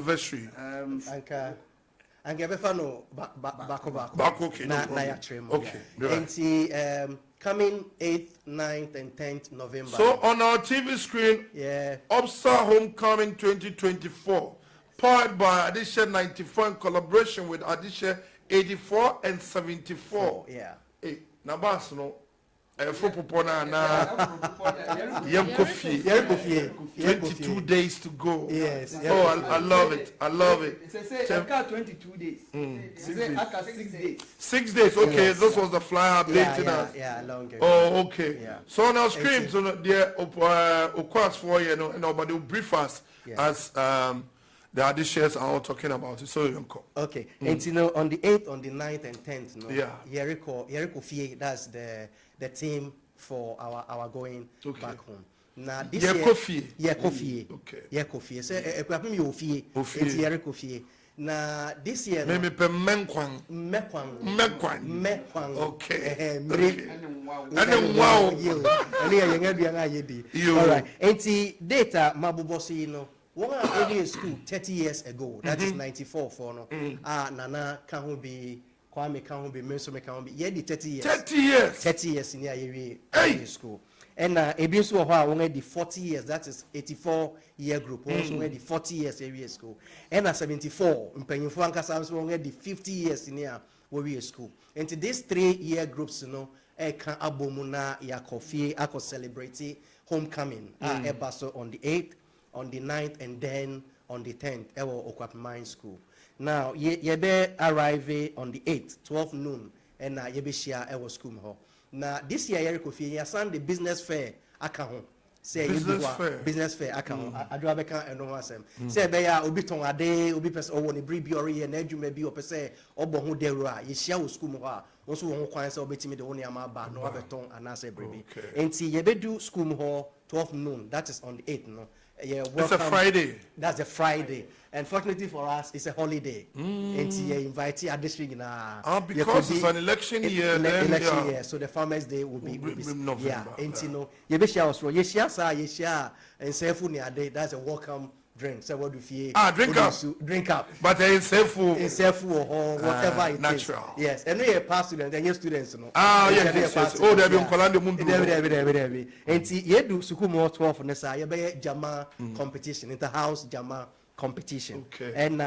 anniversary. Anka befa no bako okay, na yachrim. Okay. And coming 8th, 9th, and 10th November. So on our TV screen, Obsa Homecoming 2024, powered by Adehye 94 in collaboration with Adehye 84 and 74. Hey, Nabas no. Na 22 days to go. Yes. Oh, I love it. I love it. It's 22 days. It's 6 days. 6 days. Okay, yes, this was the flyer updating us. Yeah, longer. Oh, okay. Yeah. So on our screen, so there, Okuas for you know, but they'll brief us as the Adehye's are all talking about it. So you can call. Okay. And you know, on the 8th, on the 9th, and 10th, no. Yeah. Yeriko Fie, that's the team for our going back home. Now this year, Kofi. Okay. Kofi. So Okuapeman you Fie. It's Yeriko Fie. Now this year. Maybe Mekwang. Okay. And wow. All right. And the data Mabubosi, you know. One Adehye school 30 years ago. That is 94 for no. Nana can't be. Kwame can't be Menso can't be. Yeah, the 30 years. 30 years. 30 years in Adehye school. And Ebisu only the 40 years. That is 84-year group. Also only the 40 years Adehye school. And 74. Mpenyinfo ankasa only the 50 years in Adehye school. And to these 3-year groups, you know, can abomuna ya coffee ako celebrate homecoming. Ebaso on the 8th, on the 9th, and then on the 10th. Ewo Okuapeman school. Now, ye be arrive on the 8th, 12 noon, and ye be share our school ho. Now, this year, Yeriko Fie, ya send the business fair account. Say business fair account. Aduabeka and no one sem. Say be ya obi ton ade, obi pese o woni bribi ori na adwuma bi o pese obo ho dewura, ye share school ho a, won so won kwan say obetimi de woni ama ba no abeton anase bribi. Enti ye be do school ho 12 noon. That is on the 8th, no. Yeah, it's a Friday. That's a Friday. And fortunately for us, it's a holiday. And you invite our district because it's an election year. Election year, so the Farmers' Day will be November. Yeah, and you know, you share also. You share, and say food day. That's a welcome drink. So what do you feel? Drink up. But it's safe food. It's safe food or whatever it natural. Is. Yes, and we are past students, and your students, you know. Yes. Oh, they've been Colando Mundu. And you do Sukumo 12 on the side. You be Jama competition, inter-house Jama competition. Okay. And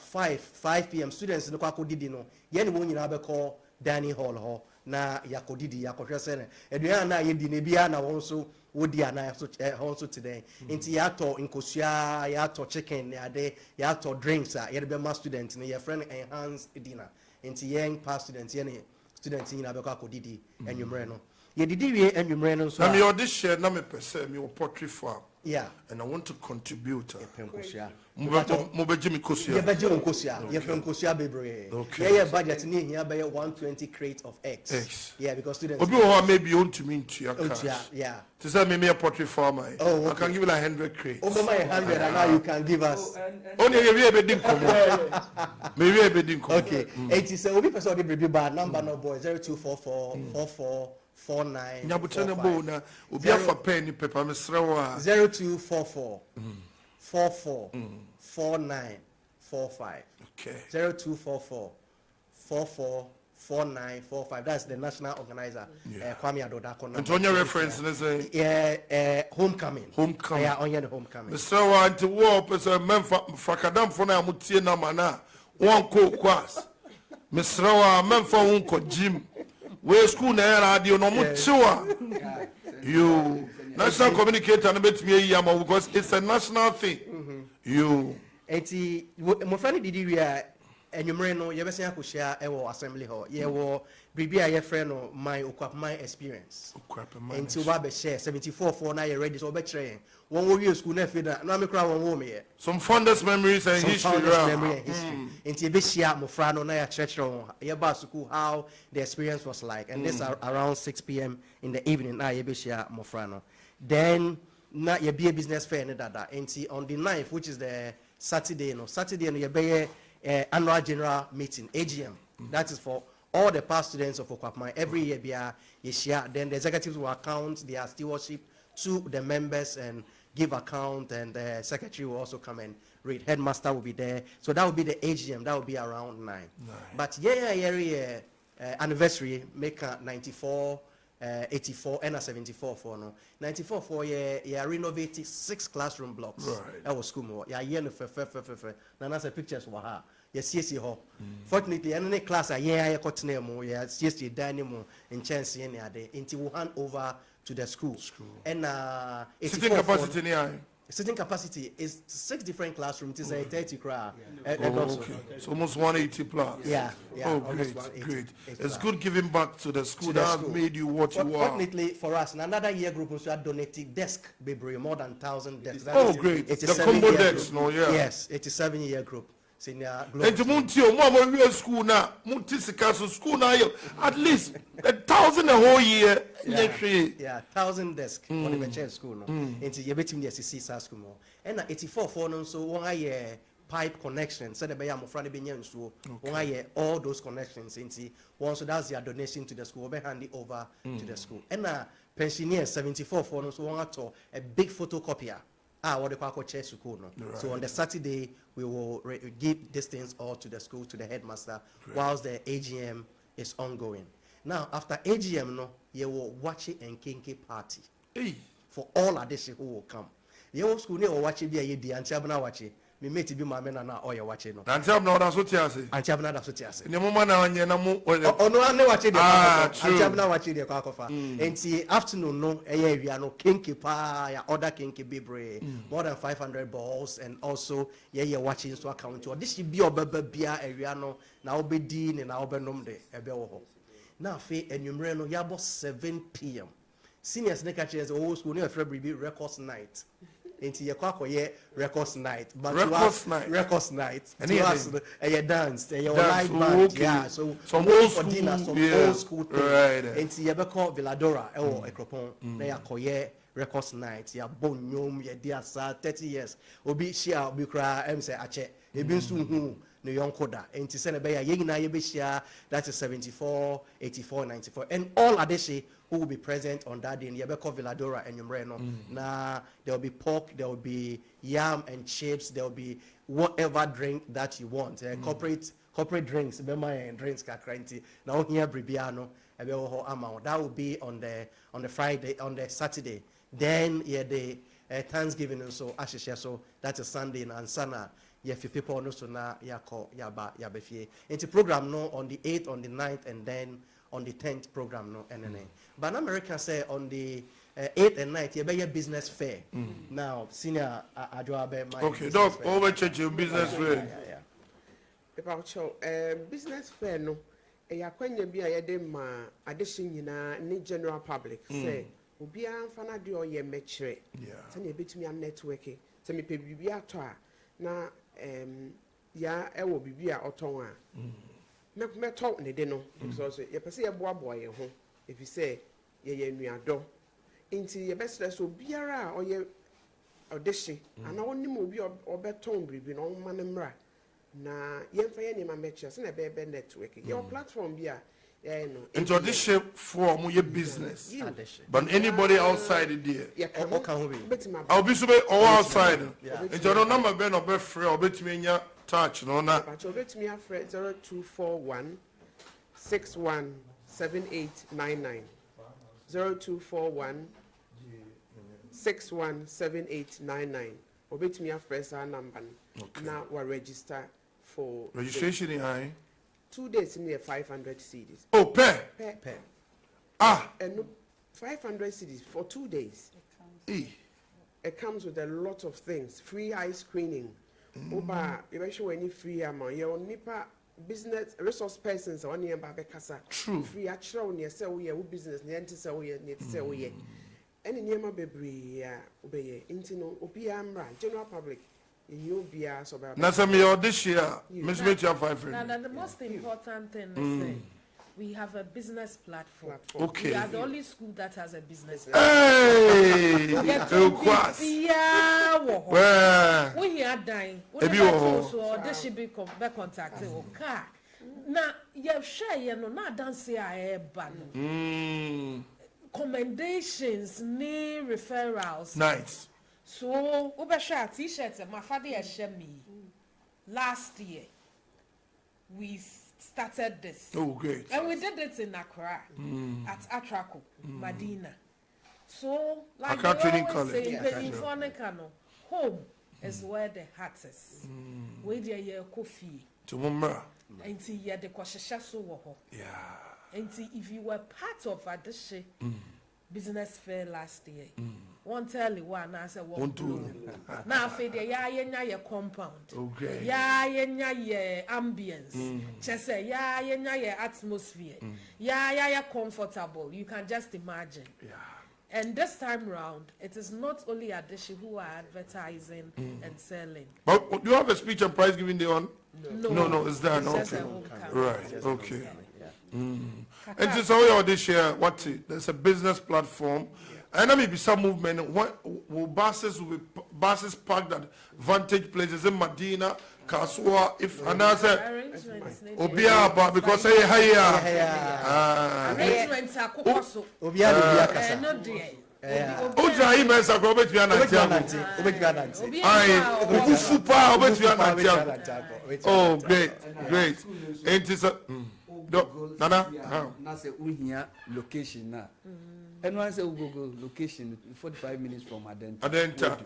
5 p.m. students in the Kwako did no. Yen won you have call Danny Hall na yakodidi yakohwese eduya na ye di ne bia na wonso wodi ana also today. Inti yato nkosua yato chicken ne ade yato drinks a ye be ma student ne your friend enhanced dinner. Inti yen past student ye ne student ni na be akodidi enwumre no. Ye didi wie enwumre no so. Na me audition na me pese me portrait farm. Yeah. And I want to contribute. Mobejimi kosia. Ye kosia bebre. Okay. Yeah, budget ni here by 120 crates of eggs. Yeah, because students obi who maybe want to mean to your cash. Yeah. To say me a portrait farmer. Oh, okay. I can give you like 100 crates. Oh, my 100 and now you can give us. Only we be din komo. Maybe we be din komo. Okay. 80 so obi person dey baby bad number no boy 0244 44 49 na obi afa pen ni paper me srewa 0244 44 49 45. Okay. 0244 44 4945. That's the national organizer. Kwame Adodako. And on your reference, homecoming. Yeah, on your homecoming. Mr. Want to walk as a man Fakadam for now, Mutina Mana. One cook was Mr. Man for Uncle Jim. Where school now radio no mutua. You national communicator and bet me yama because it's a national thing. You. Eti mo friend did we are enumere no ye besan akohia ewo assembly hall ye wo bibia ye friend no my Okuapeman experience. Enti oba be share 74 na ye ready so be kire won wo wie school na feda na me kra won wo me. Some fondest memories and history. Enti be share mo fra no na ya kire ye ba school how the experience was like, and this around 6 p.m. in the evening na ye be share mo fra no. Then na ye be a business fair ne dada. Enti on the 9th, which is the Saturday no ye be annual general meeting AGM. That is for all the past students of Okuapeman. Every year, you share. Then the executives will account their stewardship to the members and give account, and the secretary will also come and read. Headmaster will be there. So that will be the AGM. That will be around 9. But anniversary make 94, 84, and 74 for no. 94 for renovated 6 classroom blocks. Right. That was school more. Nana say pictures were her. Yes, fortunately, any class I got name yes, dining room in chance any day until we hand over to the school. And sitting capacity sitting capacity is 6 different classrooms. It is a 30 crowd. Okay. So almost 180 plus. Yeah. Oh, great. It's good giving back to the school that has made you what you are. Fortunately for us, another year group also had donated desk, baby, more than 1,000 desks. Great. The combo desks, Yes, 87-year group. Senior group. And to Muntio, Mama, school now, Muntisikaso school now, at least 1,000 a whole year. Yeah, 1,000 desks for the chair school. Into your betting the SCC school. And 84 for so 1 year pipe connections. So the Bayam of Franny so 1 year all those connections. Into once that's your donation to the school, we hand it over to the school. And pensioners 74 for so 1 a big photocopier. What the Kwako Chair School. So on the Saturday, we will give these things all to the school, to the headmaster, whilst the AGM is ongoing. Now, after AGM, you will watch it and kinky party for all Adehye who will come. You will school, you will watch it, be a year, and Chabana watch it. Me mate be my men and all you watching. And Chabana, that's what you say. And Chabana, that's what you say. In the moment, no, I know watching the Chabana watching the Kakofa. And see, afternoon, no, we are no kinky pie, other kinky bibre, more than 500 balls, and also, watching so account. This should be your baby, Ariano, now be Dean, and now be Nomde, a bell. Now, Faye and Numreno, Yabo 7 p.m. Senior snake chairs, old school, near February records night. Into your quack records night, but records night. And you danced, and your live band, so some old school dinner, some old school thing. Right. Into your call Villadora, a cropon, they are coye records night, your bone yom, your dear sir, 30 years. Obi share, be cry, say ache, a bin soon. No young coda, and to send a bay, that is 74, 84, 94, and all Adehye who will be present on that day in Yabeko Villadora and Yumreno. Now there will be pork, there will be yam and chips, there will be whatever drink that you want. Corporate drinks, Bema and drinks kakranti. Now here Bribiano, amount. That will be on the Friday, on the Saturday. Then the Thanksgiving and so Ashisha, so that's a Sunday and Sana. If people know so now, yabefie. It's a program no on the 8th, on the 9th, and then on the 10th program no NNA. But America say on the 8th and 9th, you be a business fair. Now, senior Adjoabe, my okay, dog, over church your business fair. About your business fair no. Yakwenya bi ayede ma Adehye nyina ni general public say obi amfana de oye mechre. Say na betumi am networking. Say me pe bibi ato a na ya ewo bibi a oton a me talk ne de no because ye pese ye boaboa ye ho if you say ye nuado nti ye best so biara a oye Adehye ana onim obi obeton bibi no ma ne mra na ye mfa ye ni ma meche se na be network your platform bia no into Adehye for your business but anybody outside there I'll be so all outside into no number be no be free or betimi nya touch no na but betimi afre 0241 617899 0241 617899 obetimi afre sa number na wa register for registration in high 2 days in 500 CDs. Oh, per. And 500 CDs for 2 days. It comes with a lot of things. Free eye screening. Oba, you sure any free amount. You nipa business resource persons on your babekasa. True. Free actual on your sell your business. Niente sell your net sell ye. Any niema bebre obey. Intino obiamra general public. That's a me Adehye. Miss Metia 500. Now, the most important thing is we have a business platform. Okay. We are the only school that has a business platform. Hey! We are dying. We should be contacted. Now, you share, you know, not dance here, commendations, referrals. Nice. So ubesha t-shirts my father me last year we started this. Oh, great. And we did it in Accra at Atraco, Medina. So like Accra they Training always College. say, Yeah, home is where the heart is. Where the year coffee. To Mumra. Until you the kwashasha so wo. Yeah. Until if you were part of Adehye business fair last year, one tell you one I said one blue. Now for the ya your compound. Okay. Ya your ambience. Just say ya your atmosphere. Ya comfortable. You can just imagine. Yeah. And this time round, it is not only Adehye who are advertising and selling. But do you have a speech and prize giving day on? No, it's there. It's No, just a okay. homecoming. Right, okay. Yeah. And this all this year, what there's a business platform. And I may be some movement. Will buses parked at vantage places in Medina, Kasua, if and I said Arrangements. Obia, but because say hiya. Arrangements are kokoso. Obi a kasa. No dear. Oja emails are going to be an Obi Aye, Obufu pa obetwi anatiam. Oh, great. Ain't it so? Nana, Now say uhia location na. Anyone say Google location 45 minutes from Adenta. Adenta.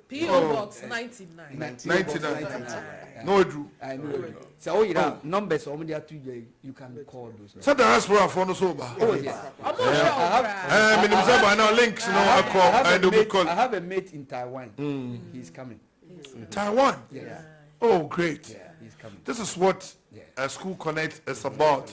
P.O. Box 99. 99. No, Drew. I know. So oh yeah, numbers already are you can call those. So the diaspora for no sober. Oh yes. I'm not sure. Minimum by now links no I call and we I call have a mate in Taiwan. He's coming. Taiwan. Yeah. Oh, great. Yeah, he's coming. This is what School Connect is about.